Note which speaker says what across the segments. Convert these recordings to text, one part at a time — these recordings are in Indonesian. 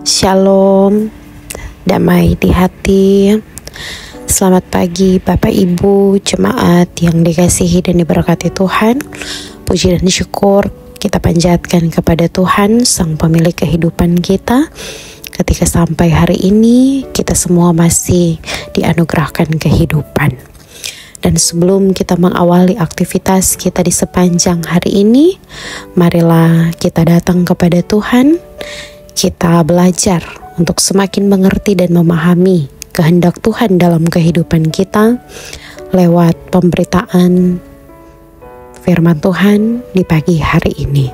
Speaker 1: Shalom, damai di hati. Selamat pagi Bapak Ibu jemaat yang dikasihi dan diberkati Tuhan. Puji dan syukur kita panjatkan kepada Tuhan, Sang Pemilik kehidupan kita. Ketika sampai hari ini, kita semua masih dianugerahkan kehidupan. Dan sebelum kita mengawali aktivitas kita di sepanjang hari ini, marilah kita datang kepada Tuhan. Kita belajar untuk semakin mengerti dan memahami kehendak Tuhan dalam kehidupan kita lewat pemberitaan firman Tuhan di pagi hari ini.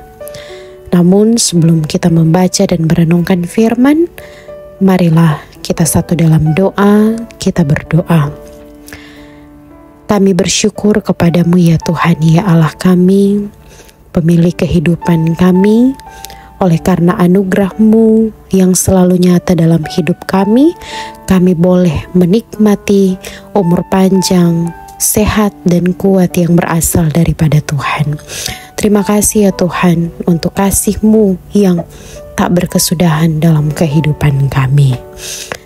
Speaker 1: Namun sebelum kita membaca dan merenungkan firman, marilah kita satu dalam doa, kita berdoa. Kami bersyukur kepadamu ya Tuhan, ya Allah kami, pemilik kehidupan kami. Oleh karena anugerah-Mu yang selalu nyata dalam hidup kami boleh menikmati umur panjang, sehat dan kuat yang berasal daripada Tuhan. Terima kasih ya Tuhan untuk kasih-Mu yang tak berkesudahan dalam kehidupan kami.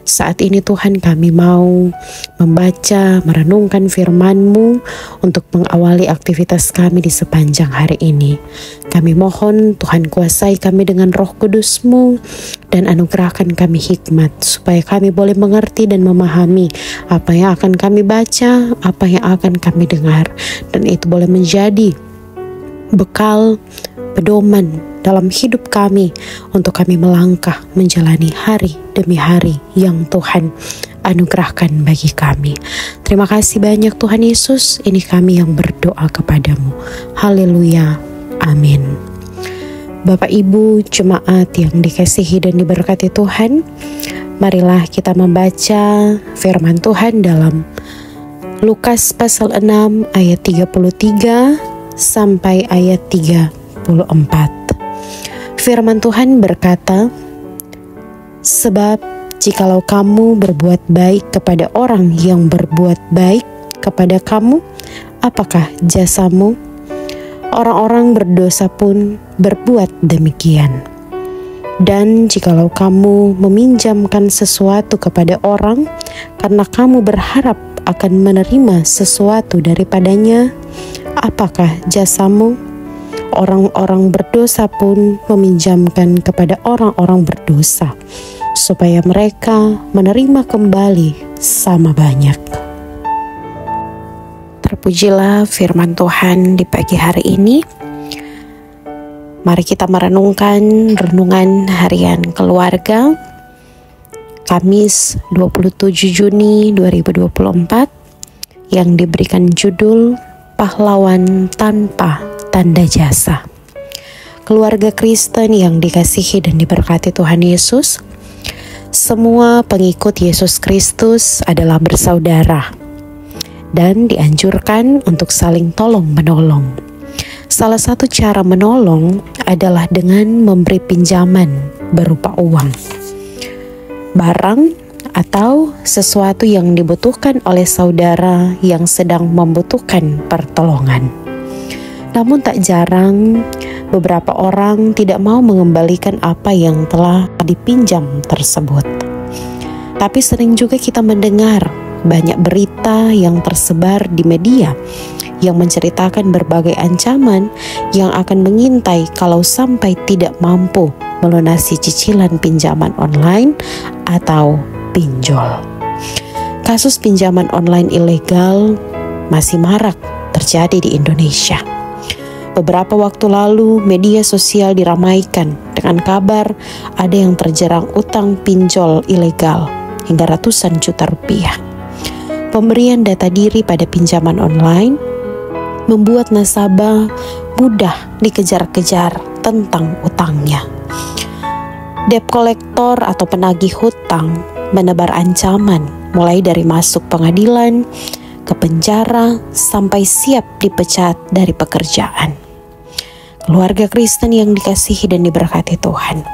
Speaker 1: Saat ini Tuhan kami mau membaca, merenungkan firman-Mu untuk mengawali aktivitas kami di sepanjang hari ini. Kami mohon Tuhan kuasai kami dengan Roh Kudus-Mu dan anugerahkan kami hikmat supaya kami boleh mengerti dan memahami apa yang akan kami baca, apa yang akan kami dengar, dan itu boleh menjadi bekal, pedoman dalam hidup kami untuk kami melangkah menjalani hari demi hari yang Tuhan anugerahkan bagi kami. Terima kasih banyak Tuhan Yesus, ini kami yang berdoa kepadamu. Haleluya, amin. Bapak Ibu jemaat yang dikasihi dan diberkati Tuhan, marilah kita membaca firman Tuhan dalam Lukas pasal 6 ayat 33 sampai ayat 34. Firman Tuhan berkata, "Sebab jikalau kamu berbuat baik kepada orang yang berbuat baik kepada kamu, apakah jasamu? Orang-orang berdosa pun berbuat demikian. Dan jikalau kamu meminjamkan sesuatu kepada orang karena kamu berharap akan menerima sesuatu daripadanya, apakah jasamu? Orang-orang berdosa pun meminjamkan kepada orang-orang berdosa, supaya mereka menerima kembali sama banyak." Terpujilah firman Tuhan di pagi hari ini. Mari kita merenungkan renungan harian keluarga Kamis 27 Juni 2024 yang diberikan judul Pahlawan Tanpa Tanda Jasa. Keluarga Kristen yang dikasihi dan diberkati Tuhan Yesus, semua pengikut Yesus Kristus adalah bersaudara dan dianjurkan untuk saling tolong-menolong. Salah satu cara menolong adalah dengan memberi pinjaman berupa uang, barang, atau sesuatu yang dibutuhkan oleh saudara yang sedang membutuhkan pertolongan. Namun tak jarang beberapa orang tidak mau mengembalikan apa yang telah dipinjam tersebut. Tapi sering juga kita mendengar banyak berita yang tersebar di media yang menceritakan berbagai ancaman yang akan mengintai kalau sampai tidak mampu melunasi cicilan pinjaman online atau pinjol. Kasus pinjaman online ilegal masih marak terjadi di Indonesia. Beberapa waktu lalu, media sosial diramaikan dengan kabar ada yang terjerang utang pinjol ilegal hingga ratusan juta rupiah. Pemberian data diri pada pinjaman online membuat nasabah mudah dikejar-kejar tentang utangnya. Debt collector atau penagih hutang menebar ancaman mulai dari masuk pengadilan, ke penjara, sampai siap dipecat dari pekerjaan. Keluarga Kristen yang dikasihi dan diberkati Tuhan,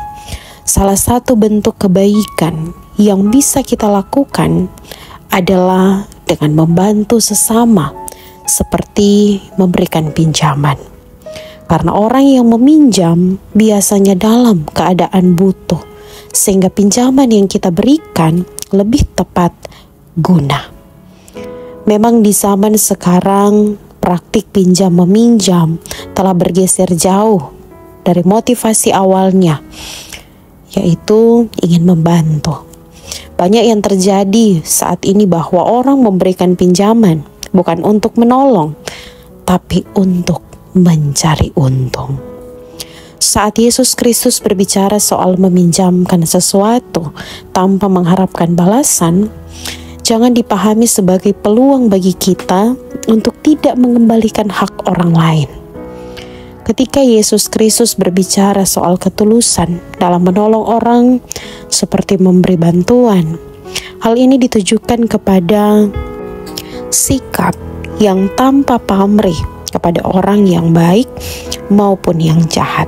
Speaker 1: salah satu bentuk kebaikan yang bisa kita lakukan adalah dengan membantu sesama, seperti memberikan pinjaman. Karena orang yang meminjam biasanya dalam keadaan butuh, sehingga pinjaman yang kita berikan lebih tepat guna. Memang di zaman sekarang praktik pinjam meminjam telah bergeser jauh dari motivasi awalnya, yaitu ingin membantu. Banyak yang terjadi saat ini bahwa orang memberikan pinjaman bukan untuk menolong, tapi untuk mencari untung. Saat Yesus Kristus berbicara soal meminjamkan sesuatu tanpa mengharapkan balasan, jangan dipahami sebagai peluang bagi kita untuk tidak mengembalikan hak orang lain. Ketika Yesus Kristus berbicara soal ketulusan dalam menolong orang seperti memberi bantuan, hal ini ditujukan kepada sikap yang tanpa pamrih kepada orang yang baik maupun yang jahat.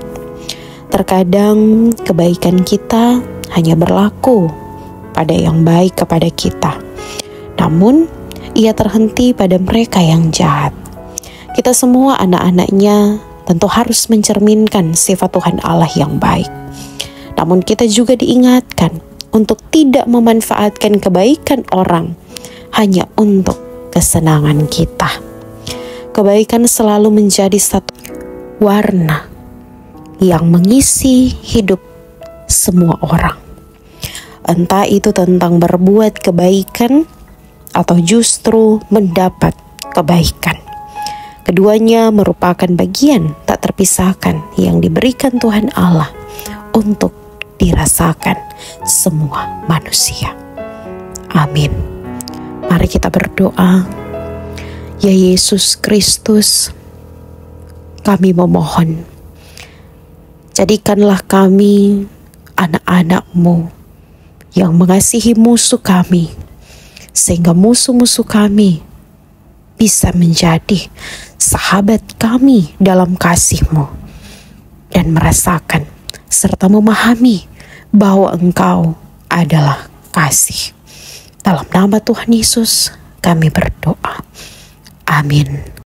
Speaker 1: Terkadang kebaikan kita hanya berlaku pada yang baik kepada kita, namun ia terhenti pada mereka yang jahat. Kita semua anak-anaknya tentu harus mencerminkan sifat Tuhan Allah yang baik. Namun kita juga diingatkan untuk tidak memanfaatkan kebaikan orang hanya untuk kesenangan kita. Kebaikan selalu menjadi satu warna yang mengisi hidup semua orang. Entah itu tentang berbuat kebaikan atau justru mendapat kebaikan. Keduanya merupakan bagian tak terpisahkan yang diberikan Tuhan Allah untuk dirasakan semua manusia. Amin. Mari kita berdoa. Ya Yesus Kristus, kami memohon, jadikanlah kami anak-anak-Mu yang mengasihi musuh kami, sehingga musuh-musuh kami bisa menjadi sahabat kami dalam kasih-Mu dan merasakan serta memahami bahwa Engkau adalah kasih. Dalam nama Tuhan Yesus kami berdoa. Amin.